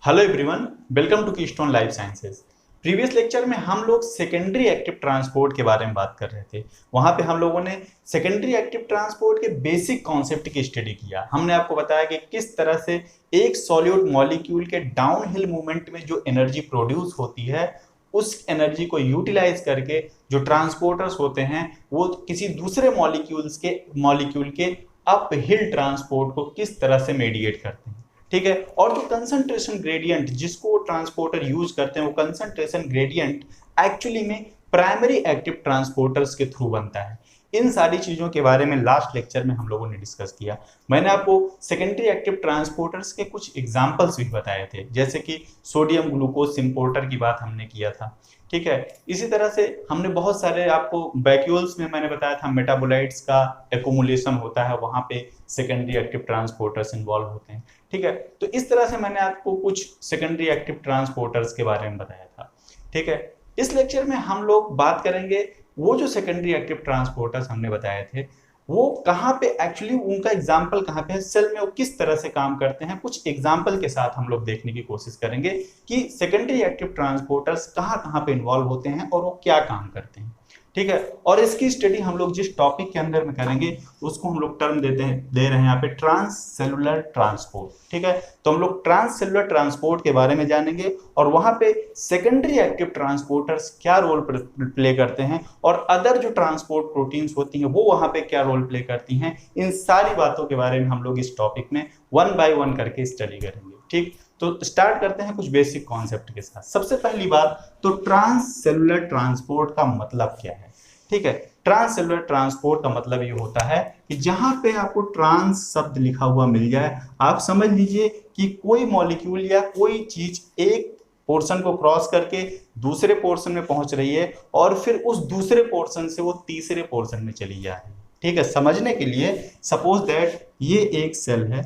Hello everyone, welcome to Keystone Life Sciences. Previous lecture में हम लोग सेकेंडरी एक्टिव ट्रांसपोर्ट के बारे में बात कर रहे थे। वहां पे हम लोगों ने सेकेंडरी एक्टिव ट्रांसपोर्ट के बेसिक कॉन्सेप्ट की स्टडी किया। हमने आपको बताया कि किस तरह से एक सॉल्यूट मॉलिक्यूल के डाउनहिल मूवमेंट में जो एनर्जी प्रोड्यूस होती है, उस एनर्जी को यूटिलाइज करके जो ट्रांसपोर्टर्स होते हैं वो किसी दूसरे मॉलिक्यूल के अपहिल ट्रांसपोर्ट को किस तरह से मेडिएट करते हैं। ठीक है। और जो कंसंट्रेशन ग्रेडियंट जिसको ट्रांसपोर्टर यूज करते हैं, वो कंसंट्रेशन ग्रेडियंट एक्चुअली में प्राइमरी एक्टिव ट्रांसपोर्टर्स के थ्रू बनता है। इन सारी चीजों के बारे में लास्ट लेक्चर में हम लोगों ने डिस्कस किया। मैंने आपको सेकेंडरी एक्टिव ट्रांसपोर्टर्स के कुछ एग्जांपल्स भी बताए थे, जैसे कि सोडियम ग्लूकोज सिम्पोर्टर की बात हमने किया था। ठीक है। इसी तरह से हमने बहुत सारे आपको वैक्यूल्स में मैंने बताया था मेटाबोलाइट्स का एकोमुलेशन होता है, वहां पे सेकेंडरी एक्टिव ट्रांसपोर्टर्स इन्वॉल्व होते हैं। ठीक है। तो इस तरह से मैंने आपको कुछ सेकेंडरी एक्टिव ट्रांसपोर्टर्स के बारे में बताया था। ठीक है। इस लेक्चर में हम लोग बात करेंगे वो जो सेकेंडरी एक्टिव ट्रांसपोर्टर्स हमने बताए थे वो कहाँ पे एक्चुअली उनका एग्जाम्पल कहाँ पे है, सेल में वो किस तरह से काम करते हैं। कुछ एग्जाम्पल के साथ हम लोग देखने की कोशिश करेंगे कि सेकेंडरी एक्टिव ट्रांसपोर्टर्स कहाँ कहाँ पे इन्वॉल्व होते हैं और वो क्या काम करते हैं। ठीक है। और इसकी स्टडी हम लोग जिस टॉपिक के अंदर में करेंगे उसको हम लोग टर्म दे रहे हैं यहाँ पे ट्रांस सेलुलर ट्रांसपोर्ट। ठीक है। तो हम लोग ट्रांस सेलुलर ट्रांसपोर्ट के बारे में जानेंगे और वहां पे सेकेंडरी एक्टिव ट्रांसपोर्टर्स क्या रोल प्ले करते हैं और अदर जो ट्रांसपोर्ट प्रोटीन्स होती हैं वो वहां पे क्या रोल प्ले करती हैं। इन सारी बातों के बारे में हम लोग इस टॉपिक में वन बाय वन करके स्टडी करेंगे। ठीक। तो स्टार्ट करते हैं कुछ बेसिक कॉन्सेप्ट के साथ। सबसे पहली बात, तो ट्रांस सेलुलर ट्रांसपोर्ट का मतलब क्या है। ठीक है। ट्रांस सेलुलर ट्रांसपोर्ट का मतलब ये होता है कि जहां पे आपको ट्रांस शब्द लिखा हुआ मिल जाए, आप समझ लीजिए कि कोई मॉलिक्यूल या कोई चीज एक पोर्शन को क्रॉस करके दूसरे पोर्शन में पहुंच रही है और फिर उस दूसरे पोर्शन से वो तीसरे पोर्शन में चली जा रही है। ठीक है। समझने के लिए सपोज दैट ये एक सेल है।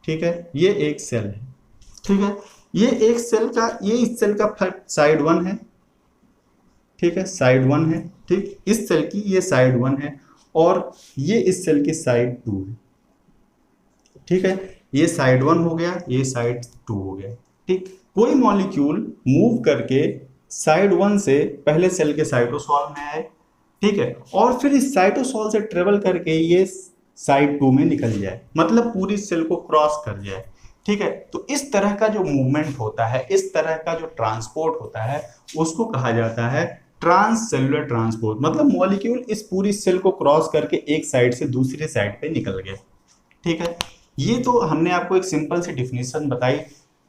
ठीक है। ये एक सेल है। ठीक है। ये एक सेल का, ये इस सेल का साइड वन है। ठीक है। साइड वन है। ठीक। इस सेल की ये साइड वन है और ये इस सेल की साइड टू है। ठीक है। ये साइड वन हो गया, ये साइड टू हो गया। ठीक। कोई मॉलिक्यूल मूव करके साइड वन से पहले सेल के साइटोसॉल में आए। ठीक है। और फिर इस साइटोसॉल से ट्रेवल करके ये साइड टू में निकल जाए, मतलब पूरी सेल को क्रॉस कर जाए। ठीक है। तो इस तरह का जो मूवमेंट होता है, इस तरह का जो ट्रांसपोर्ट होता है, उसको कहा जाता है ट्रांस सेलुलर ट्रांसपोर्ट। मतलब मॉलिक्यूल इस पूरी सेल को क्रॉस करके एक साइड से दूसरी साइड पे निकल गए। ठीक है। ये तो हमने आपको एक सिंपल सी डिफिनेशन बताई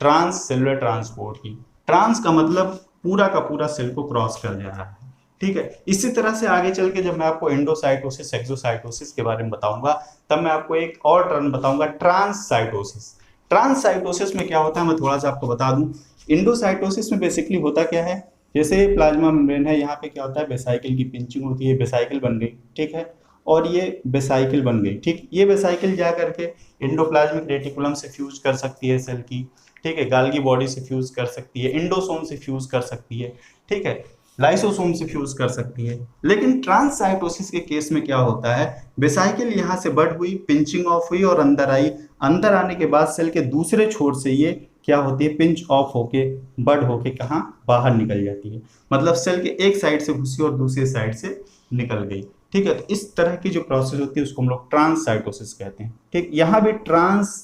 ट्रांस सेलुलर ट्रांसपोर्ट की। ट्रांस का मतलब पूरा का पूरा सेल को क्रॉस कर जा रहा है। ठीक है। इसी तरह से आगे चल के जब मैं आपको एंडोसाइटोसिस एक्सोसाइटोसिस के बारे में बताऊंगा, तब मैं आपको एक और टर्म बताऊंगा ट्रांससाइटोसिस। ट्रांससाइटोसिस में क्या होता है मैं थोड़ा सा आपको बता दूं। इंडोसाइटोसिस में बेसिकली होता क्या है, जैसे प्लाज्मा मेम्ब्रेन है, यहाँ पे क्या होता है, वेसाइकिल की पिंचिंग होती है, वेसाइकिल बन गई। ठीक है। और ये वेसाइकिल बन गई। ठीक। ये वेसाइकिल जा करके एंडोप्लाज्मिक रेटिकुलम से फ्यूज कर सकती है सेल की। ठीक है। गाल्गी बॉडी से फ्यूज कर सकती है, इंडोसोम से फ्यूज कर सकती है। ठीक है। लाइसोसोम से फ्यूज कर सकती है। लेकिन ट्रांससाइटोसिस के केस में क्या होता है, वेसाइकिल यहाँ से बट हुई, पिंचिंग ऑफ हुई और अंदर आई। अंदर आने के बाद सेल के दूसरे छोर से ये क्या होती है, पिंच ऑफ होके बड होके कहाँ बाहर निकल जाती है। मतलब सेल के एक साइड से घुसी और दूसरी साइड से निकल गई। ठीक है। तो इस तरह की जो प्रोसेस होती है उसको हम लोग ट्रांससाइटोसिस कहते हैं। ठीक। यहाँ भी ट्रांस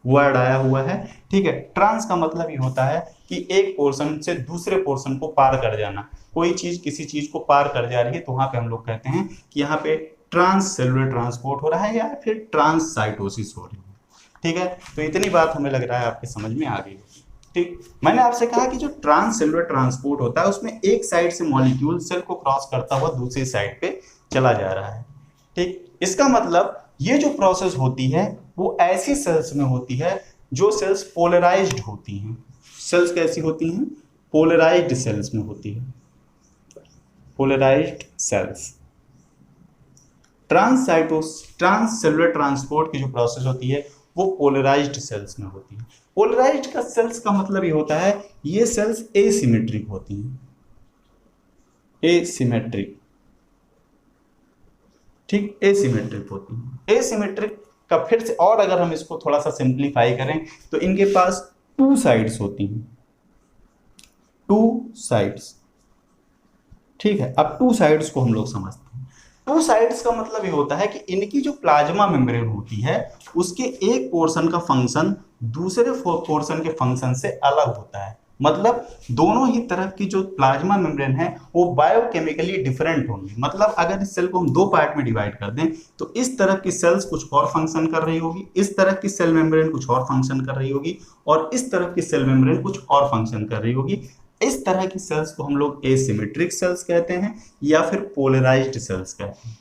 वर्ड आया हुआ है। ठीक है। ट्रांस का मतलब ये होता है कि एक पोर्शन से दूसरे पोर्शन को पार कर जाना। कोई चीज किसी चीज को पार कर जा रही है तो वहां पे हम लोग कहते हैं कि यहाँ पे ट्रांस सेलुलर ट्रांसपोर्ट हो रहा है या फिर ट्रांससाइटोसिस हो रही है। ठीक है। तो इतनी बात हमें लग रहा है आपके समझ में आ गई। ठीक। मैंने आपसे कहा कि जो ट्रांस सेलुलर ट्रांसपोर्ट होता है उसमें एक साइड से मॉलिक्यूल सेल को क्रॉस करता हुआ दूसरी साइड पे चला जा रहा है। ठीक। इसका मतलब ये जो प्रोसेस होती है वो ऐसी सेल्स में होती है जो सेल्स पोलराइज्ड होती हैं। सेल्स कैसी होती हैं, पोलराइज्ड सेल्स में होती है, polarised cells. Transcellular transport की जो प्रोसेस होती है वो पोलराइज्ड सेल्स में होती है। पोलराइज्ड का सेल्स का मतलब ये होता है ये सेल्स एसिमेट्रिक होती हैं, एसिमेट्रिक। ठीक। एसिमेट्रिक होती हैं। एसिमेट्रिक का फिर से, और अगर हम इसको थोड़ा सा सिंप्लीफाई करें तो इनके पास टू साइड्स होती हैं, टू साइड्स। ठीक है, अब टू साइड्स को हम लोग समझते हैं। टू साइड्स का मतलब ये होता है कि इनकी जो प्लाज्मा मेम्ब्रेन होती है उसके एक पोर्शन का फंक्शन दूसरे पोर्शन के फंक्शन से अलग होता है। मतलब दोनों ही तरह की जो प्लाज्मा मेम्ब्रेन है वो बायोकेमिकली डिफरेंट होंगी। मतलब अगर इस सेल को हम दो पार्ट में डिवाइड कर दें तो इस तरह की सेल्स कुछ और फंक्शन कर रही होगी, इस तरह की सेल मेम्ब्रेन कुछ और फंक्शन कर रही होगी, और इस तरह की सेल मेम्ब्रेन कुछ और फंक्शन कर रही होगी। इस तरह की सेल्स को हम लोग एसिमेट्रिक सेल्स कहते हैं या फिर पोलराइज्ड सेल्स कहते हैं।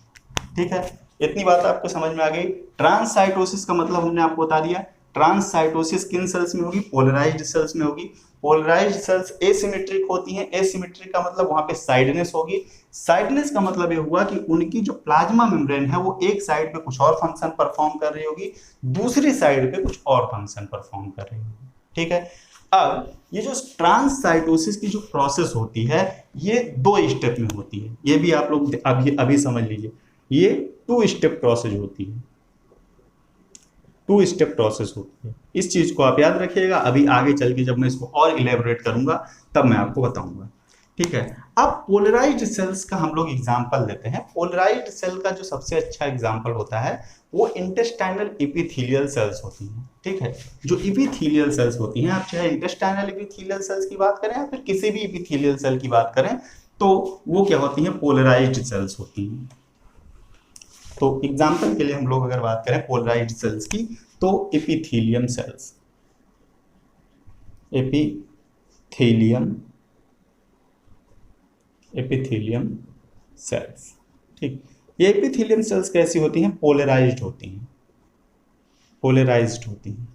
ठीक है, इतनी बात आपको समझ में आ गई। ट्रांससाइटोसिस का मतलब हमने आपको बता दिया। ट्रांससाइटोसिस किन सेल्स में होगी? पोलराइज्ड सेल्स में होगी। पोलराइज्ड सेल्स एसिमेट्रिक होती हैं। एसिमेट्रिक का मतलब वहां पे साइडनेस होगी। साइडनेस का मतलब ये हुआ कि उनकी जो प्लाज्मा मेम्ब्रेन है वो एक साइड पे कुछ और फंक्शन परफॉर्म कर रही होगी, दूसरी साइड पे कुछ और फंक्शन परफॉर्म कर रही होगी। ठीक है, अब ये जो ट्रांससाइटोसिस की जो प्रोसेस होती है ये दो स्टेप में होती है। ये भी आप लोग अभी अभी समझ लीजिए, ये टू स्टेप प्रोसेस होती है, टू स्टेप प्रोसेस होती है। इस चीज को आप याद रखिएगा। अभी आगे चल के जब मैं इसको और इलेबोरेट करूंगा तब मैं आपको बताऊंगा। ठीक है, अब पोलराइज्ड सेल्स का हम लोग एग्जांपल लेते हैं। पोलराइज्ड सेल का जो सबसे अच्छा एग्जांपल होता है वो इंटेस्टाइनल एपिथेलियल सेल्स होती हैं। ठीक है, जो एपिथेलियल सेल्स होती हैं, आप चाहे इंटेस्टाइनल एपिथेलियल सेल्स की बात करें या फिर किसी भी एपिथेलियल सेल की बात करें तो वो क्या होती हैं? पोलराइज्ड सेल्स होती हैं। तो एग्जाम्पल के लिए हम लोग अगर बात करें पोलराइज्ड सेल्स की तो एपिथेलियम सेल्स, एपिथेलियम सेल्स। ठीक, ये एपिथेलियम सेल्स कैसी होती हैं? पोलराइज्ड होती हैं, पोलराइज्ड होती हैं।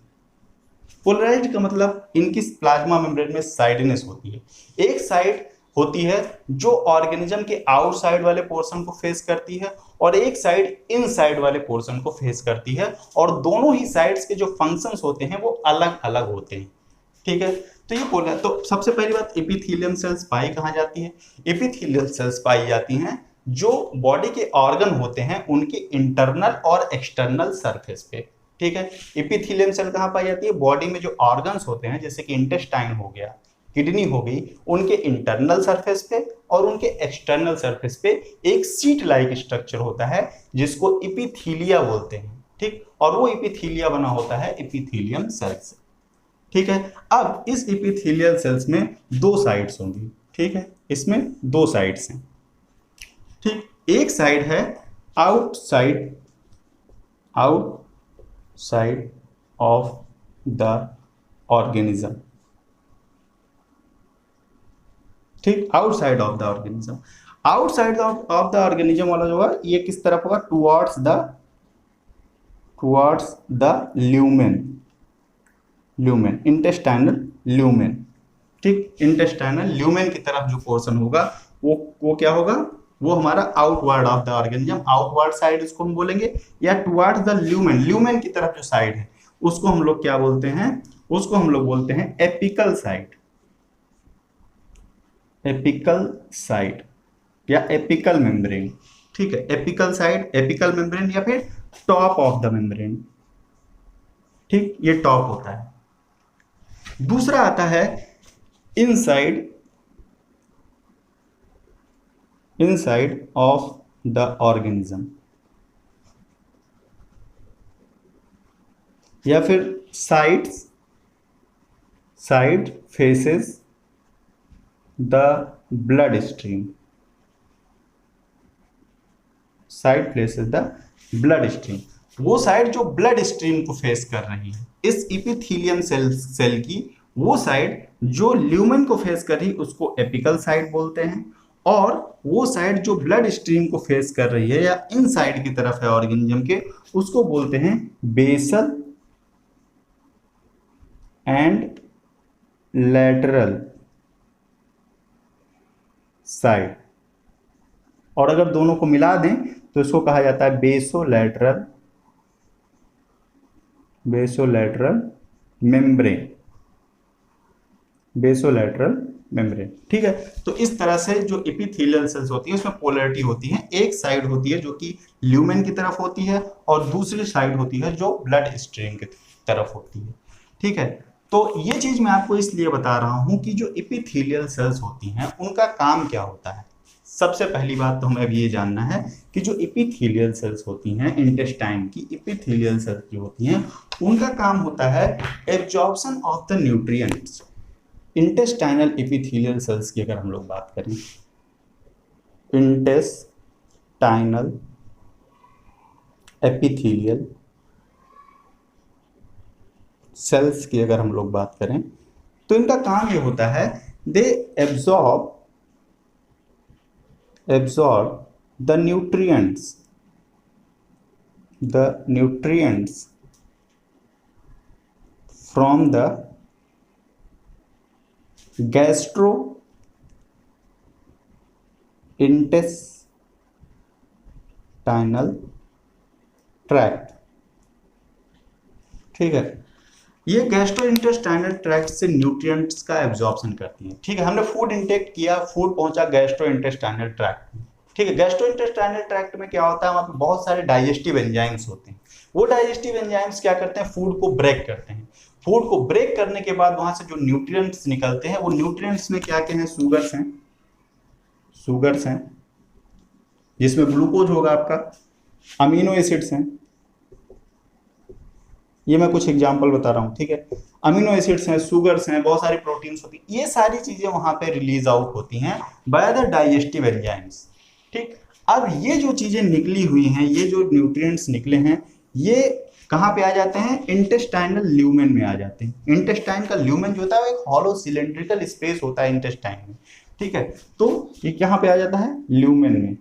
पोलराइज्ड का मतलब इनकी प्लाज्मा मेम्ब्रेन में साइडनेस होती है। एक साइड होती है जो ऑर्गेनिज्म के आउटसाइड वाले पोर्शन को फेस करती है और एक साइड इनसाइड वाले पोर्शन को फेस करती है, और दोनों ही साइड्स के जो फंक्शंस होते हैं वो अलग अलग होते हैं। ठीक है, तो ये बोला। तो सबसे पहली बात, एपिथेलियम सेल्स पाई कहाँ जाती है? एपिथेलियल सेल्स पाई जाती हैं जो बॉडी के ऑर्गन होते हैं उनके इंटरनल और एक्सटर्नल सरफेस पे। ठीक है, एपिथेलियम सेल कहाँ पाई जाती है? बॉडी में जो ऑर्गन्स होते हैं जैसे कि इंटेस्टाइन हो गया, किडनी हो गई, उनके इंटरनल सरफेस पे और उनके एक्सटर्नल सरफेस पे एक सीट लाइक स्ट्रक्चर होता है जिसको एपिथेलिया बोलते हैं। ठीक, और वो एपिथेलिया बना होता है एपिथेलियम सेल से। ठीक है, अब इस एपिथेलियल सेल्स में दो साइड्स होंगी। ठीक है, इसमें दो साइड्स हैं। ठीक, एक साइड है आउटसाइड ऑफ द ऑर्गेनिज्म। ठीक, outside of the organism. Outside of the organism वाला जो है ये किस तरफ होगा? Towards the lumen, intestinal lumen. ठीक, इंटेस्टाइनल ल्यूमेन की तरफ जो पोर्शन होगा वो क्या होगा? वो हमारा outward of the organism, outward side इसको हम बोलेंगे, या टुवर्ड्स द ल्यूमेन, ल्यूमेन की तरफ जो साइड है उसको हम लोग क्या बोलते हैं? उसको हम लोग बोलते हैं एपिकल साइड, एपिकल साइड या एपिकल मेम्ब्रेन। ठीक है, एपिकल साइड, एपिकल मेम्ब्रेन या फिर टॉप ऑफ द मेम्ब्रेन। ठीक, ये टॉप होता है। दूसरा आता है इनसाइड ऑफ द ऑर्गेनिज्म या फिर side faces the blood stream, side faces the blood stream. वो साइड जो ब्लड स्ट्रीम को फेस कर रही है इस एपिथेलियम सेल की, वो साइड जो ल्यूमेन को फेस कर रही है उसको एपिकल साइड बोलते हैं, और वो साइड जो ब्लड स्ट्रीम को फेस कर रही है या इन साइड की तरफ है ऑर्गेनिज्म के उसको बोलते हैं बेसल एंड लैटरल साइड। और अगर दोनों को मिला दें तो इसको कहा जाता है बेसोलैटरल मेम्ब्रेन, बेसोलैटरल मेम्ब्रेन। ठीक है, तो इस तरह से जो एपिथेलियल सेल्स होती है उसमें पोलैरिटी होती है, एक साइड होती है जो कि ल्यूमेन की तरफ होती है और दूसरी साइड होती है जो ब्लड स्ट्रीम की तरफ होती है। ठीक है, तो ये चीज मैं आपको इसलिए बता रहा हूं कि जो एपिथेलियल सेल्स होती हैं उनका काम क्या होता है। सबसे पहली बात तो हमें अब ये जानना है कि जो एपिथेलियल सेल्स होती हैं, इंटेस्टाइन की एपिथेलियल सेल्स जो होती हैं, उनका काम होता है absorption of the nutrients. Intestinal epithelial cells की अगर हम लोग बात करें, इंटेस्टाइनल एपिथेलियल सेल्स की अगर हम लोग बात करें तो इनका काम ये होता है, they absorb the nutrients from the gastrointestinal tract. ठीक है, ये गैस्ट्रोइंटेस्टाइनल ट्रैक्ट से न्यूट्रिएंट्स का एब्जॉर्प्शन करती है। ठीक है, हमने फूड इंटेक किया, फूड पहुंचा गैस्ट्रोइंटेस्टाइनल ट्रैक्ट में। ठीक है, गैस्ट्रोइंटेस्टाइनल ट्रैक्ट में क्या होता है, वहां पे बहुत सारे डाइजेस्टिव एंजाइम्स होते हैं। वो डाइजेस्टिव एंजाइम्स क्या करते हैं, फूड को ब्रेक करते हैं। फूड को ब्रेक करने के बाद वहां से जो न्यूट्रिएंट्स निकलते हैं, वो न्यूट्रिएंट्स में क्या क्या हैं, शुगर्स हैं जिसमें ग्लूकोज होगा आपका, अमीनो एसिड्स हैं, ये मैं कुछ एग्जांपल बता रहा हूँ। ठीक है, अमीनो एसिड्स हैं, शुगर्स हैं, बहुत सारी प्रोटीन्स होती हैं, ये सारी चीजें वहां पे रिलीज आउट होती हैं बाय द डाइजेस्टिव एंजाइम्स। ठीक, अब ये जो चीजें निकली हुई हैं, ये जो न्यूट्रिएंट्स निकले हैं, ये कहाँ पे आ जाते हैं, इंटेस्टाइनल ल्यूमेन में आ जाते हैं। इंटेस्टाइन का ल्यूमेन जो होता है वो एक हॉलो सिलेंड्रिकल स्पेस होता है इंटेस्टाइन में। ठीक है, तो ये कहाँ पे आ जाता है, ल्यूमेन में,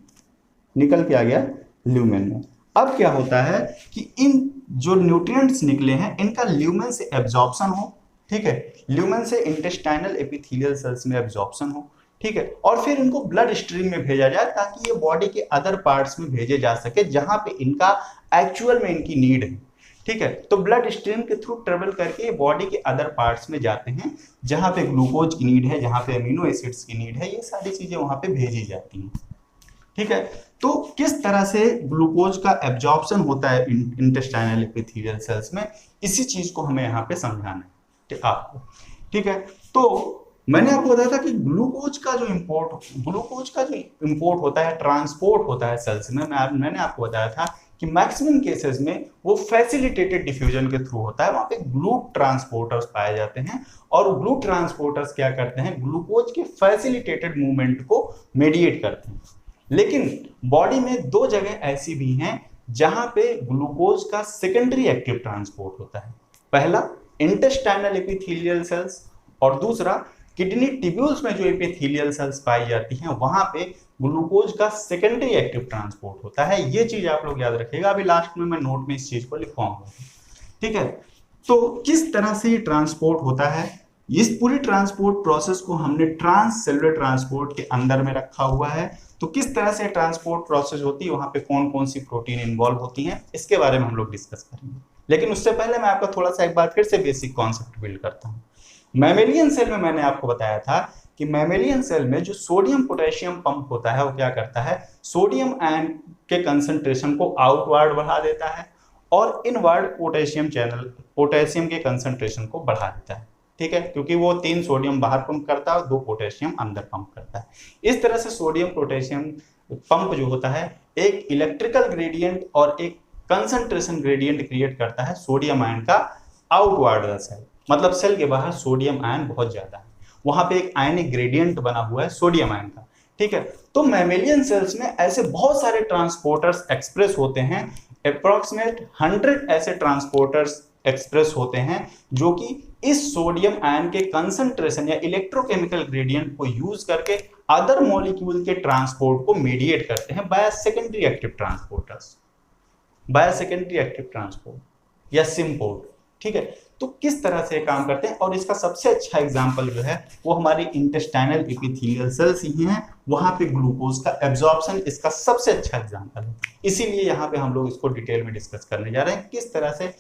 निकल के आ गया ल्यूमेन में। अब क्या होता है कि इन जो न्यूट्रिएंट्स निकले हैं इनका ल्यूमेन से एब्जॉर्प्शन हो। ठीक है, ल्यूमेन से इंटेस्टाइनल एपिथेलियल सेल्स में एब्जॉर्प्शन हो। ठीक है, और फिर इनको ब्लड स्ट्रीम में भेजा जाए ताकि ये बॉडी के अदर पार्ट्स में भेजे जा सके जहां पे इनका एक्चुअल में इनकी नीड है। ठीक है, तो ब्लड स्ट्रीम के थ्रू ट्रेवल करके बॉडी के अदर पार्ट्स में जाते हैं जहां पे ग्लूकोज की नीड है, जहां पे अमीनो एसिड्स की नीड है, ये सारी चीजें वहां पे भेजी जाती हैं। ठीक है, तो किस तरह से ग्लूकोज का एब्जॉर्प्शन होता है इंटेस्टाइनल एपिथेलियल सेल्स में, इसी चीज को हमें यहाँ पे समझाना है आपको। ठीक है, तो मैंने आपको बताया था कि ग्लूकोज का जो इंपोर्ट होता है, ट्रांसपोर्ट होता है सेल्स में, मैंने आपको बताया था कि मैक्सिमम केसेस में वो फैसिलिटेटेड डिफ्यूजन के थ्रू होता है। वहां पे ग्लूट ट्रांसपोर्टर्स पाए जाते हैं और ग्लूट ट्रांसपोर्टर्स क्या करते हैं, ग्लूकोज के फैसिलिटेटेड मूवमेंट को मेडिएट करते हैं। लेकिन बॉडी में दो जगह ऐसी भी हैं जहां पे ग्लूकोज का सेकेंडरी एक्टिव ट्रांसपोर्ट होता है। पहला इंटेस्टाइनल एपिथेलियल सेल्स और दूसरा किडनी ट्यूब्यूल्स में जो एपिथेलियल सेल्स पाई जाती हैं वहां पे ग्लूकोज का सेकेंडरी एक्टिव ट्रांसपोर्ट होता है। ये चीज आप लोग याद रखिएगा, अभी लास्ट में मैं नोट में इस चीज को लिखवाऊंगा। ठीक है, तो किस तरह से ये ट्रांसपोर्ट होता है, इस पूरी ट्रांसपोर्ट प्रोसेस को हमने ट्रांससेलुलर ट्रांसपोर्ट के अंदर में रखा हुआ है। तो किस तरह से ट्रांसपोर्ट प्रोसेस होती है, वहां पे कौन कौन सी प्रोटीन इन्वॉल्व होती हैं, इसके बारे में हम लोग डिस्कस करेंगे। लेकिन उससे पहले मैं आपका थोड़ा सा एक बार फिर से बेसिक कॉन्सेप्ट बिल्ड करता हूँ। मैमेलियन सेल में मैंने आपको बताया था कि मैमेलियन सेल में जो सोडियम पोटेशियम पंप होता है वो क्या करता है, सोडियम आयन के कंसंट्रेशन को आउटवर्ड बढ़ा देता है और इनवर्ड पोटेशियम के कंसंट्रेशन को बढ़ा देता है। ठीक है, क्योंकि वो 3 सोडियम बाहर पंप करता है और 2 पोटेशियम अंदर पंप करता है। इस तरह से सोडियम पोटेशियम पंप जो होता है एक इलेक्ट्रिकल ग्रेडियंट और एक कंसंट्रेशन ग्रेडियंट क्रिएट करता है सोडियम आयन का आउटवर्ड सेल, मतलब सेल के बाहर सोडियम आयन बहुत ज्यादा है, वहां पे एक आयनिक ग्रेडियंट बना हुआ है सोडियम आयन का। ठीक है, तो मैमेलियन सेल्स में ऐसे बहुत सारे ट्रांसपोर्टर्स एक्सप्रेस होते हैं, अप्रोक्सीमेट 100 ऐसे ट्रांसपोर्टर्स एक्सप्रेस होते हैं जो कि इस सोडियम आयन के कंसंट्रेशन या इलेक्ट्रोकेमिकल ग्रेडियंट को यूज करके अदर मॉलिक्यूल के ट्रांसपोर्ट को मीडिएट करते हैं बाय सेकेंडरी एक्टिव ट्रांसपोर्ट या सिम्पोर्ट। ठीक है, तो किस तरह से काम करते हैं, और इसका सबसे अच्छा एग्जांपल जो है वो हमारी इंटेस्टाइनल एपिथेलियल सेल्स ही हैं। वहां पे ग्लूकोज का एब्जॉर्प्शन इसका सबसे अच्छा एग्जांपल है, इसीलिए यहाँ पे हम लोग इसको डिटेल में डिस्कस करने जा रहे हैं किस तरह से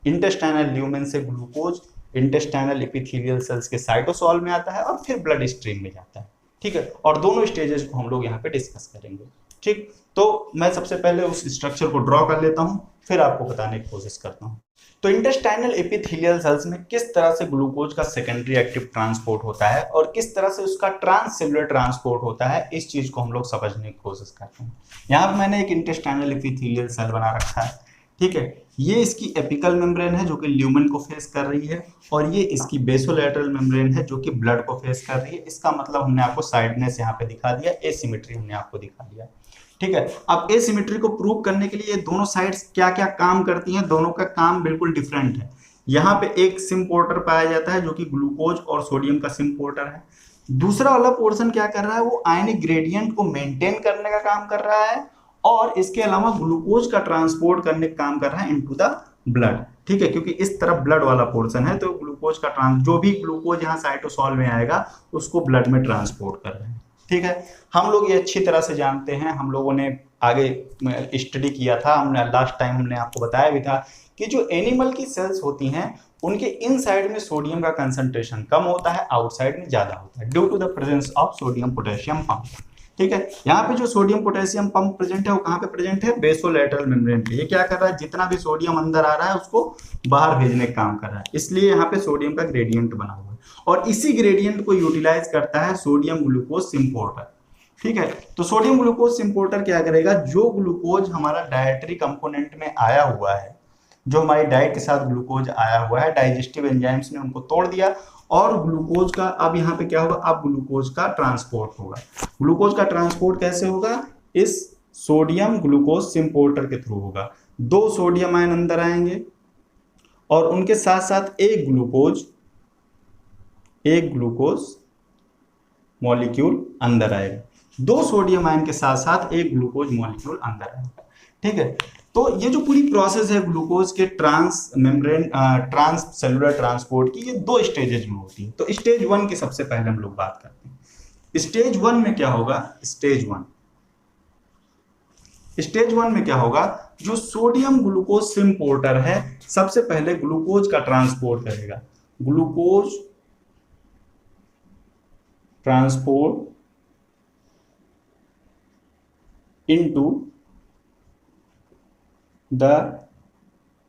इंटेस्टाइनल ल्यूमेन से ग्लूकोज इंटेस्टाइनल एपिथेलियल सेल्स के साइटोसॉल में आता है और फिर ब्लड स्ट्रीम में जाता है। ठीक है, और दोनों स्टेजेस को हम लोग यहाँ पे डिस्कस करेंगे। ठीक, तो मैं सबसे पहले उस स्ट्रक्चर को ड्रॉ कर लेता हूँ, फिर आपको बताने की कोशिश करता हूँ। तो इंटेस्टाइनल एपिथेलियल सेल्स में किस तरह से ग्लूकोज का सेकेंडरी एक्टिव ट्रांसपोर्ट होता है और किस तरह से उसका ट्रांससेलुलर ट्रांसपोर्ट होता है, इस चीज को हम लोग समझने की कोशिश करते हैं। यहाँ पर मैंने एक इंटेस्टाइनल एपिथेलियल सेल बना रखा है। ठीक है, ये इसकी एपिकल मेम्ब्रेन है जो कि ल्यूमेन को फेस कर रही है, और ये इसकी बेसोलैटरल मेम्ब्रेन है जो कि ब्लड को फेस कर रही है। इसका मतलब हमने आपको साइडनेस यहाँ पे दिखा दिया, एसिमेट्री हमने आपको दिखा दिया। ठीक है, अब एसिमेट्री को प्रूव करने के लिए दोनों साइड्स क्या क्या काम करती हैं, दोनों का काम बिल्कुल डिफरेंट है। यहाँ पे एक सिम्पोर्टर पाया जाता है जो कि ग्लूकोज और सोडियम का सिम्पोर्टर है। दूसरा वाला पोर्शन क्या कर रहा है, वो आयनिक ग्रेडियंट को मेंटेन करने का काम कर रहा है और इसके अलावा ग्लूकोज का ट्रांसपोर्ट करने का काम कर रहा है इनटू द ब्लड। ठीक है, क्योंकि इस तरफ ब्लड वाला पोर्शन है, तो ग्लूकोज का जो भी ग्लूकोज यहाँ साइटोसॉल में आएगा उसको ब्लड में ट्रांसपोर्ट कर रहे हैं। ठीक है, हम लोग ये अच्छी तरह से जानते हैं, हम लोगों ने आगे स्टडी किया था, हमने लास्ट टाइम हमने आपको बताया भी था कि जो एनिमल की सेल्स होती हैं उनके इनसाइड में सोडियम का कंसंट्रेशन कम होता है, आउटसाइड में ज्यादा होता है, due to the presence of sodium potassium pump. ठीक है, यहाँ पे जो सोडियम पोटेशियम पंप प्रेजेंट है वो कहाँ पे प्रेजेंट है, बेसोलैटरल मेम्ब्रेन पे। ये क्या कर रहा है, जितना भी सोडियम अंदर आ रहा है उसको बाहर भेजने का काम कर रहा है, इसलिए यहाँ पे सोडियम का ग्रेडियंट बना हुआ है और इसी ग्रेडियंट को यूटिलाइज करता है सोडियम ग्लूकोज सिम्पोर्टर। ठीक है, तो सोडियम ग्लूकोज सिम्पोर्टर क्या करेगा, जो ग्लूकोज हमारा डाइटरी कंपोनेंट में आया हुआ है, जो हमारी डाइट के साथ ग्लूकोज आया हुआ है, डाइजेस्टिव एंजाइम्स ने उनको तोड़ दिया और ग्लूकोज का अब यहाँ पे क्या होगा, अब ग्लूकोज का ट्रांसपोर्ट होगा। ग्लूकोज का ट्रांसपोर्ट कैसे होगा, इस सोडियम ग्लूकोज सिम्पोर्टर के थ्रू होगा। 2 सोडियम आयन अंदर आएंगे और उनके साथ साथ एक ग्लूकोज मॉलिक्यूल अंदर आएगा। 2 सोडियम आयन के साथ साथ एक ग्लूकोज मॉलिक्यूल अंदर आएगा। ठीक है, तो ये जो पूरी प्रोसेस है ग्लूकोज के ट्रांस सेलुलर ट्रांसपोर्ट की, ये 2 स्टेजेज में होती है। तो स्टेज 1 की सबसे पहले हम लोग बात करते हैं। स्टेज 1 में क्या होगा, स्टेज 1 में क्या होगा, जो सोडियम ग्लूकोज सिम्पोर्टर है सबसे पहले ग्लूकोज का ट्रांसपोर्ट करेगा। Glucose transport into the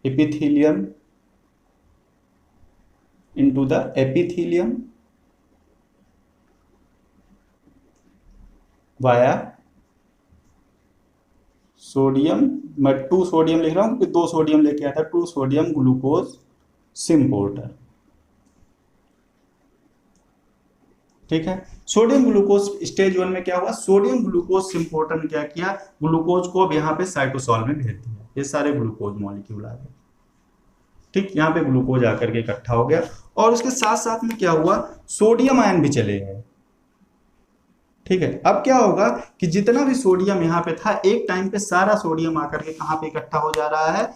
epithelium via sodium, मैं 2 सोडियम लिख रहा हूं क्योंकि 2 सोडियम लेके आया था, 2 सोडियम ग्लूकोज सिम्पोर्टर। ठीक है, सोडियम ग्लूकोज स्टेज 1 में क्या हुआ, सोडियम ग्लूकोज सिम्पोर्टर ने क्या किया, ग्लूकोज को अब यहाँ पे साइटोसॉल में भेज दिया। ये सारे ग्लूकोज मॉलिक्यूल आ गए। ठीक, यहाँ पे ग्लूकोज आकर के इकट्ठा हो गया और उसके साथ साथ में क्या हुआ, सोडियम आयन भी चले गए। ठीक है, अब क्या होगा कि जितना भी सोडियम यहाँ पे था, एक टाइम पे सारा सोडियम आकर के कहाँ पे इकट्ठा हो जा रहा है,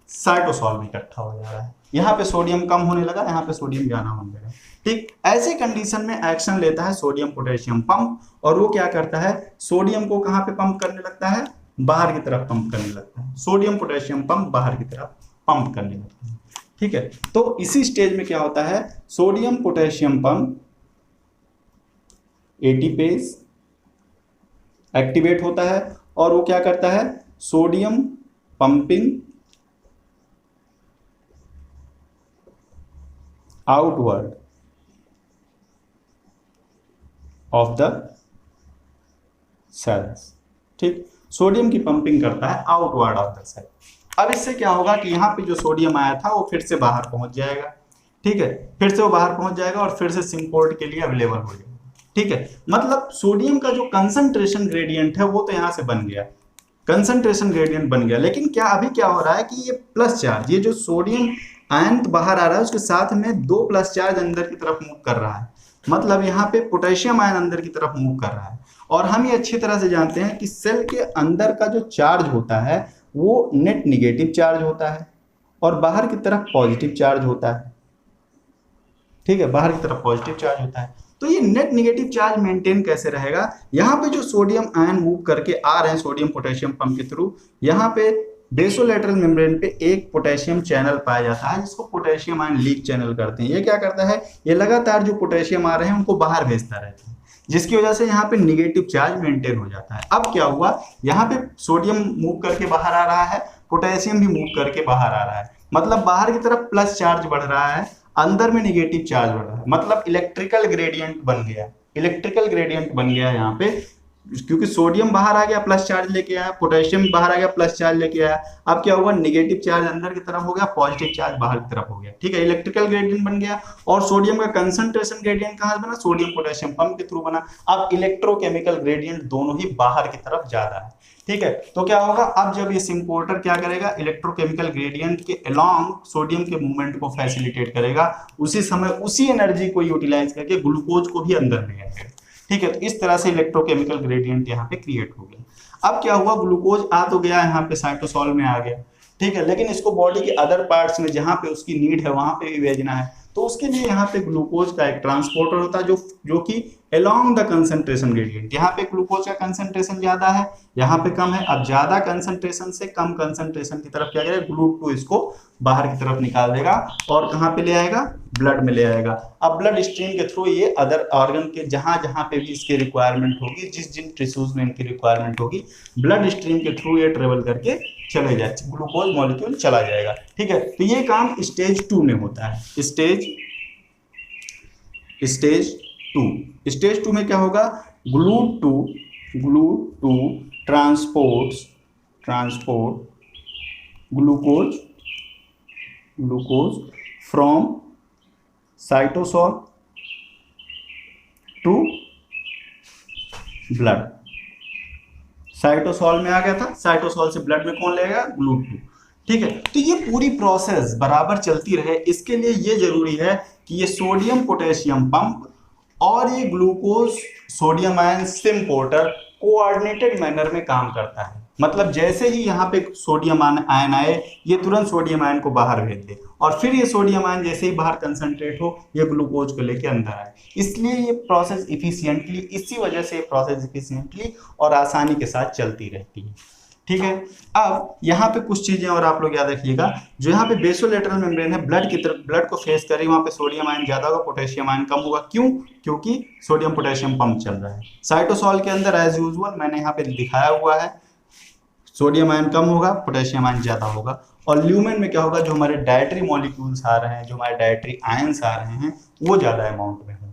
साइटोसॉल में इकट्ठा हो जा रहा है। यहाँ पे सोडियम कम होने लगा, यहाँ पे सोडियम ज्यादा होने लगा। ठीक, ऐसे कंडीशन में एक्शन लेता है सोडियम पोटेशियम पंप, और वो क्या करता है, सोडियम को कहाँ पे पंप करने लगता है, बाहर की तरफ पंप करने लगता है। सोडियम पोटेशियम पंप बाहर की तरफ पंप करने लगता है। ठीक है, तो इसी स्टेज में क्या होता है, sodium potassium pump ATPase activate होता है और वो क्या करता है, sodium pumping outward of the cells. ठीक, सोडियम की पंपिंग करता है आउटवर्ड ऑफ द सेल। अब इससे क्या होगा कि यहाँ पे जो सोडियम आया था वो फिर से बाहर पहुंच जाएगा। ठीक है, फिर से वो बाहर पहुंच जाएगा और फिर से सिम्पोर्ट के लिए अवेलेबल हो जाएगा। ठीक है, मतलब सोडियम का जो कंसंट्रेशन ग्रेडियंट है वो तो यहाँ से बन गया, कंसंट्रेशन ग्रेडियंट बन गया, लेकिन क्या अभी क्या हो रहा है कि ये प्लस चार्ज, ये जो सोडियम आयन बाहर आ रहा है उसके साथ में 2 प्लस चार्ज अंदर की तरफ मूव कर रहा है। मतलब यहाँ पे पोटेशियम आयन अंदर की तरफ मूव कर रहा है। और हम ये अच्छी तरह से जानते हैं कि सेल के अंदर का जो चार्ज होता है वो नेट निगेटिव चार्ज होता है और बाहर की तरफ पॉजिटिव चार्ज होता है। ठीक है, बाहर की तरफ पॉजिटिव चार्ज होता है। तो ये नेट निगेटिव चार्ज मेंटेन कैसे रहेगा, यहाँ पे जो सोडियम आयन मूव करके आ रहे हैं सोडियम पोटेशियम पंप के थ्रू, यहाँ पे बेसोलेटरल मेम्ब्रेन पे एक पोटेशियम चैनल पाया जाता है जिसको पोटेशियम आयन लीक चैनल करते हैं। ये क्या करता है, ये लगातार जो पोटेशियम आ रहे हैं उनको बाहर भेजता रहता है, जिसकी वजह से यहाँ पे निगेटिव चार्ज मेंटेन हो जाता है। अब क्या हुआ, यहाँ पे सोडियम मूव करके बाहर आ रहा है, पोटेशियम भी मूव करके बाहर आ रहा है, मतलब बाहर की तरफ प्लस चार्ज बढ़ रहा है, अंदर में निगेटिव चार्ज बढ़ रहा है, मतलब इलेक्ट्रिकल ग्रेडियंट बन गया। इलेक्ट्रिकल ग्रेडियंट बन गया यहाँ पे, क्योंकि सोडियम बाहर आ गया प्लस चार्ज लेके आया, पोटेशियम बाहर आ गया प्लस चार्ज लेके आया। अब क्या हुआ, निगेटिव चार्ज अंदर की तरफ हो गया, पॉजिटिव चार्ज बाहर की तरफ हो गया। ठीक है, इलेक्ट्रिकल ग्रेडियंट बन गया। और सोडियम का कंसंट्रेशन ग्रेडियंट कहां से बना, सोडियम पोटेशियम पंप के थ्रू बना। अब इलेक्ट्रोकेमिकल ग्रेडियंट दोनों ही बाहर की तरफ ज्यादा है। ठीक है, तो क्या होगा, अब जब ये सिम्पोर्टर क्या करेगा, इलेक्ट्रोकेमिकल ग्रेडियंट के अलोंग सोडियम के मूवमेंट को फैसिलिटेट करेगा, उसी समय उसी एनर्जी को यूटिलाइज करके ग्लूकोज को भी अंदर ले आएगा। ठीक है, तो इस तरह से इलेक्ट्रोकेमिकल ग्रेडियंट यहाँ पे क्रिएट हो गया। अब क्या हुआ, ग्लूकोज आ तो गया यहाँ पे साइटोसॉल में आ गया, ठीक है, लेकिन इसको बॉडी के अदर पार्ट्स में जहाँ पे उसकी नीड है वहां पे भी भेजना है, तो उसके लिए यहाँ पे ग्लूकोज का एक ट्रांसपोर्टर होता है जो कि अलोंग द कंसंट्रेशन ग्रेडियंट, यहाँ पे ग्लूकोज का कंसंट्रेशन ज्यादा है, यहाँ पे कम है। अब ज्यादा कंसंट्रेशन से कम कंसंट्रेशन की तरफ क्या करेगा, GLUT2 इसको बाहर की तरफ निकाल देगा और कहाँ पे ले आएगा, ब्लड में ले आएगा। अब ब्लड स्ट्रीम के थ्रू ये अदर ऑर्गन के जहां जहां पे भी इसकी रिक्वायरमेंट होगी, जिन टिश्यूज में इनकी रिक्वायरमेंट होगी, ब्लड स्ट्रीम के थ्रू ये ट्रेवल करके चले जाए, ग्लूकोज मॉलिक्यूल चला जाएगा। ठीक है, तो ये काम स्टेज 2 में होता है। स्टेज 2 में क्या होगा, GLUT2 transport glucose from cytosol to blood. Cytosol में आ गया था, साइटोसॉल से ब्लड में कौन लेगा, GLUT2। ठीक है, तो ये पूरी प्रोसेस बराबर चलती रहे, इसके लिए ये जरूरी है कि ये सोडियम पोटेशियम पंप और ये glucose sodium ion symporter coordinated manner में काम करता है। मतलब जैसे ही यहाँ पे सोडियम आयन आए, ये तुरंत सोडियम आयन को बाहर भेज दे, और फिर ये सोडियम आयन जैसे ही बाहर कंसंट्रेट हो, ये ग्लूकोज को लेके अंदर आए। इसलिए ये प्रोसेस इफिशिएंटली, इसी वजह से ये प्रोसेस इफिशिएंटली और आसानी के साथ चलती रहती है। ठीक है, अब यहाँ पे कुछ चीजें और आप लोग याद रखिएगा, जो यहाँ पे बेसोलेटरल मेम्ब्रेन है, ब्लड की तरफ, ब्लड को फेस करेगी, वहां पे सोडियम आयन ज्यादा होगा, पोटेशियम आयन कम होगा। क्यों, क्योंकि सोडियम पोटेशियम पंप चल रहा है। साइटोसॉल के अंदर एज यूजुअल मैंने यहाँ पे दिखाया हुआ है, सोडियम आयन कम होगा, पोटेशियम आयन ज्यादा होगा। और ल्यूमेन में क्या होगा, जो हमारे डायटरी मॉलिक्यूल्स आ रहे हैं, जो हमारे डायटरी आयंस आ रहे हैं, वो ज्यादा अमाउंट में होंगे।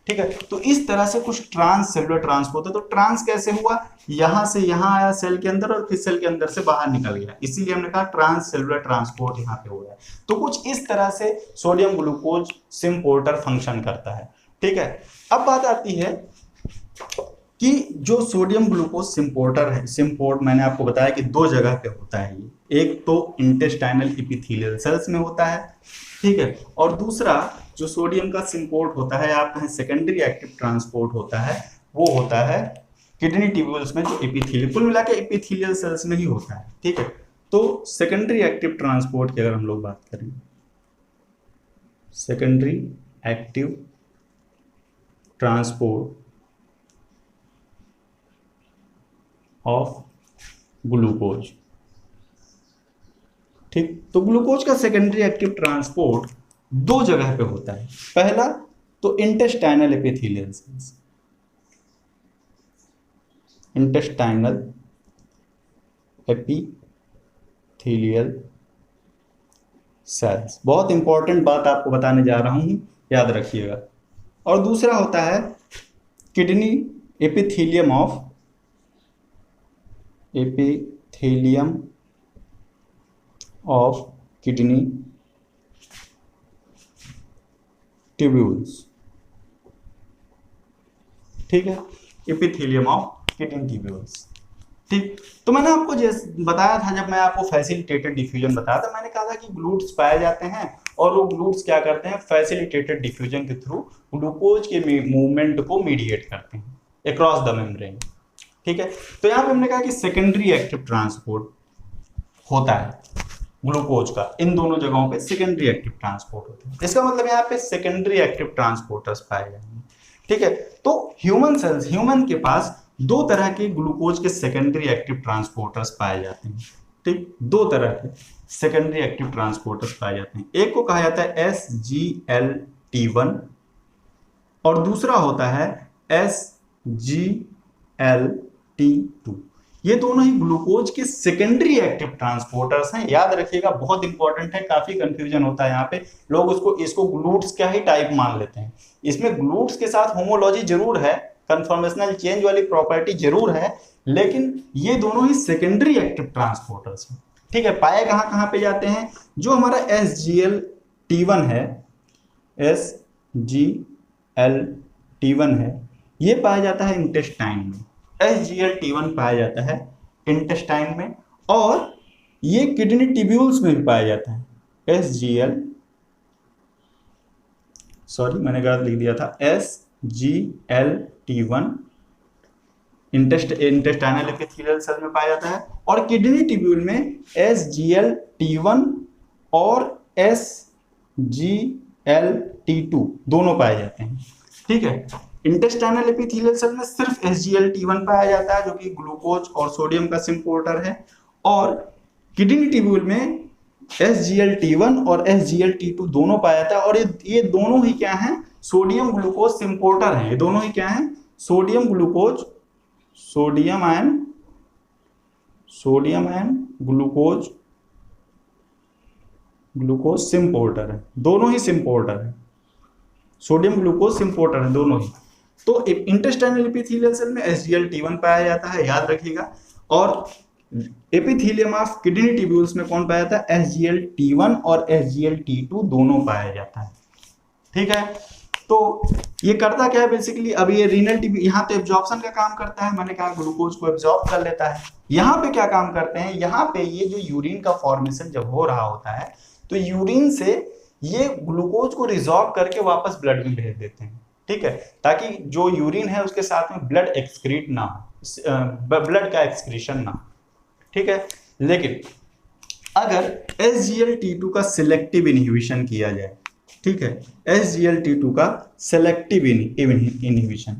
ठीक है, तो इस तरह से कुछ ट्रांस सेलुलर ट्रांसपोर्ट है। तो ट्रांस कैसे हुआ, यहां से यहां आया सेल के अंदर और फिर सेल के अंदर से बाहर निकल गया, इसीलिए हमने कहा ट्रांस सेलुलर ट्रांसपोर्ट यहाँ पे हो रहा है। तो कुछ इस तरह से सोडियम ग्लूकोज सिम्पोर्टर फंक्शन करता है। ठीक है, अब बात आती है कि जो सोडियम ग्लूकोज सिम्पोर्टर है, सिम्पोर्ट मैंने आपको बताया कि 2 जगह पे होता है ये, एक तो इंटेस्टाइनल एपिथेलियल सेल्स में होता है, ठीक है, और दूसरा जो सोडियम का सिम्पोर्ट होता है, आप कहें सेकेंडरी एक्टिव ट्रांसपोर्ट होता है, वो होता है किडनी ट्यूब्यूल्स में, जो एपिथेलियल, कुल मिला के एपिथेलियल सेल्स में ही होता है। ठीक है, तो सेकेंडरी एक्टिव ट्रांसपोर्ट की अगर हम लोग बात करें, secondary active transport of glucose, ठीक, तो ग्लूकोज का सेकेंडरी एक्टिव ट्रांसपोर्ट 2 जगह पे होता है। पहला तो intestinal epithelial cells, intestinal epithelial cells, बहुत इंपॉर्टेंट बात आपको बताने जा रहा हूं, याद रखिएगा। और दूसरा होता है kidney epithelium of kidney tubules. ठीक है, एपिथेलियम ऑफ किडनी ट्यूब्यूल्स। ठीक, तो मैंने आपको जैसे बताया था, जब मैं आपको फैसिलिटेटेड डिफ्यूजन बताया था, मैंने कहा था कि ग्लूट्स पाए जाते हैं और वो ग्लूट्स क्या करते हैं, फैसिलिटेटेड डिफ्यूजन के थ्रू ग्लूकोज के मूवमेंट को मीडिएट करते हैं अक्रॉस द मेम्ब्रेन। ठीक है, तो यहाँ पे हमने कहा कि सेकेंडरी एक्टिव ट्रांसपोर्ट होता है ग्लूकोज का, इन दोनों जगहों पे सेकेंडरी एक्टिव ट्रांसपोर्ट होता है। इसका मतलब यहाँ पे सेकेंडरी एक्टिव ट्रांसपोर्टर्स पाए जाएंगे। ठीक है, तो ह्यूमन के पास 2 तरह के ग्लूकोज के सेकेंडरी एक्टिव ट्रांसपोर्टर्स पाए जाते हैं। ठीक, दो तरह के सेकेंडरी एक्टिव ट्रांसपोर्टर्स पाए जाते हैं। एक को कहा जाता है SGLT1 और दूसरा होता है SGLT2। ये दोनों ही ग्लूकोज के सेकेंडरी एक्टिव ट्रांसपोर्टर्स हैं। याद रखिएगा, बहुत इंपॉर्टेंट है, काफी कंफ्यूजन होता है यहाँ पे। लोग इसको ग्लूट्स का ही टाइप मान लेते हैं। इसमें ग्लूट्स के साथ होमोलॉजी जरूर है, कंफर्मेशनल चेंज वाली प्रॉपर्टी जरूर है, लेकिन ये दोनों ही सेकेंडरी एक्टिव ट्रांसपोर्टर्स हैं। ठीक है, पाए कहां पे जाते हैं? जो हमारा SGLT1 है, SGLT1 है, ये पाया जाता है इंटेस्टाइन में। SGLT1 पाया जाता है इंटेस्टाइन में, और ये किडनी ट्यूब्यूल्स में भी पाया जाता है। मैंने गलत लिख दिया था, SGLT1 इंटेस्टाइनल एपिथेलियल सेल में पाया जाता है, और किडनी ट्यूब्यूल में SGLT1 और SGLT2 दोनों पाए जाते हैं। ठीक है, इंटेस्टाइनल एपिथेलियल सेल में सिर्फ SGLT1 पाया जाता है, जो कि ग्लूकोज और सोडियम का सिम्पोर्टर है, और किडनी ट्यूब्यूल में SGLT1 और SGLT2 दोनों पाया जाता है। और ये दोनों ही क्या हैं? सोडियम ग्लूकोज सिम्पोर्टर हैं। ये दोनों ही क्या हैं? सोडियम एंड ग्लूकोज सिम्पोर्टर है। दोनों ही सिम्पोर्टर है, सोडियम ग्लूकोज सिम्पोर्टर है दोनों ही। तो इंटेस्टाइनल एपिथेलियल सेल में SGLT1 पाया जाता है, याद रखिएगा, और एपिथेलियम ऑफ किडनी ट्यूब्यूल्स में कौन पाया जाता है? SGLT1 और SGLT2 दोनों पाया जाता है। ठीक है, तो ये करता क्या है बेसिकली? अब ये रीनल ट्यूब्यूल यहाँ पे एब्जॉर्प्शन का काम करता है, मैंने कहा ग्लूकोज को एब्जॉर्ब कर लेता है। यहाँ पे क्या काम करते हैं? यहाँ पे ये जो यूरिन का फॉर्मेशन जब हो रहा होता है, तो यूरिन से ये ग्लूकोज को रिजॉर्ब करके वापस ब्लड में भेज देते हैं। ठीक है, ताकि जो यूरिन है उसके साथ में ब्लड एक्सक्रीट ना हो, ब्लड का एक्सक्रीशन ना हो। ठीक है, लेकिन अगर SGLT2 का सिलेक्टिव इनहिबिशन किया जाए, ठीक है, SGLT2 का सेलेक्टिव इनहिबिशन,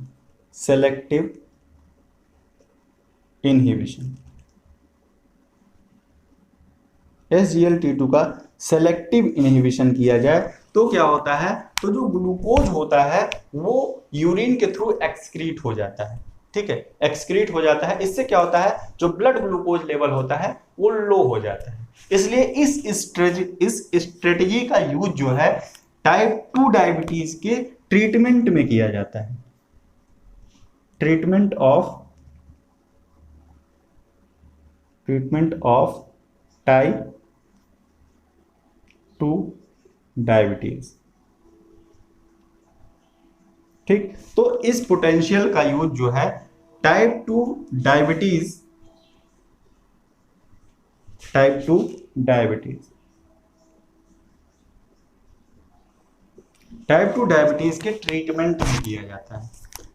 SGLT2 का सेलेक्टिव इनहिबिशन किया जाए तो क्या होता है? तो जो ग्लूकोज होता है वो यूरिन के थ्रू एक्सक्रीट हो जाता है। ठीक है, एक्सक्रीट हो जाता है। इससे क्या होता है? जो ब्लड ग्लूकोज लेवल होता है वो लो हो जाता है। इसलिए इस स्ट्रेटजी का यूज जो है टाइप 2 डायबिटीज के ट्रीटमेंट में किया जाता है। Treatment of type 2 diabetes. ठीक, तो इस पोटेंशियल का यूज जो है टाइप 2 डायबिटीज के ट्रीटमेंट में किया जाता है।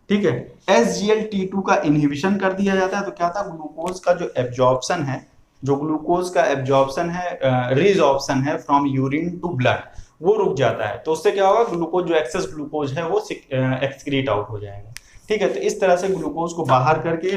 ठीक है, SGLT2 का इनहिबिशन कर दिया जाता है तो क्या था? ग्लूकोज का जो एब्जॉर्प्शन है, रिजॉर्प्शन है फ्रॉम यूरिन टू ब्लड, वो रुक जाता है। तो उससे क्या होगा? ग्लूकोज, जो एक्सेस ग्लूकोज है वो एक्सक्रीट आउट हो जाएगा। ठीक है, तो इस तरह से ग्लूकोज को बाहर करके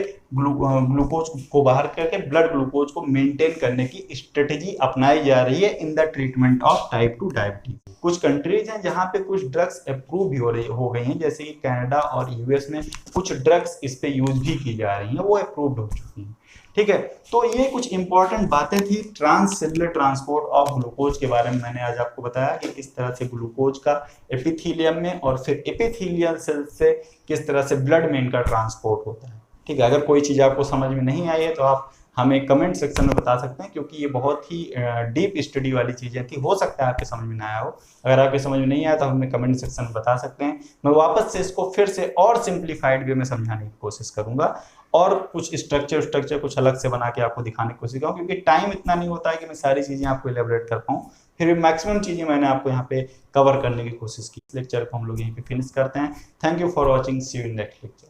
ब्लड ग्लूकोज को मेंटेन करने की स्ट्रेटेजी अपनाई जा रही है in the treatment of type 2 diabetes. कुछ कंट्रीज हैं जहां पे कुछ ड्रग्स अप्रूव भी हो गई हैं, जैसे कि कनाडा और US में कुछ ड्रग्स इस पे यूज भी की जा रही हैं, वो अप्रूव्ड हो चुकी हैं। ठीक है, तो ये कुछ इंपॉर्टेंट बातें थी ट्रांससेलुलर ट्रांसपोर्ट ऑफ ग्लूकोज के बारे में। मैंने आज आपको बताया कि किस तरह से ग्लूकोज का एपिथेलियम में और फिर एपिथेलियल सेल से किस तरह से ब्लड में इनका ट्रांसपोर्ट होता है। ठीक है, अगर कोई चीज़ आपको समझ में नहीं आई है तो आप हमें कमेंट सेक्शन में बता सकते हैं, क्योंकि ये बहुत ही डीप स्टडी वाली चीज़ें थी। हो सकता है आपके समझ में ना आया हो। अगर आपके समझ में नहीं आया तो हमें कमेंट सेक्शन में बता सकते हैं। मैं वापस से इसको फिर से और सिंप्लीफाइड वे में समझाने की कोशिश करूंगा, और कुछ स्ट्रक्चर कुछ अलग से बना के आपको दिखाने की कोशिश करूँ, क्योंकि टाइम इतना नहीं होता है कि मैं सारी चीज़ें आपको एलेबोरेट कर पाऊँ। फिर भी मैक्सिमम चीज़ें मैंने आपको यहाँ पे कवर करने की कोशिश की। लेक्चर को हम लोग यहीं पे फिनिश करते हैं। Thank you for watching, see you in next lecture.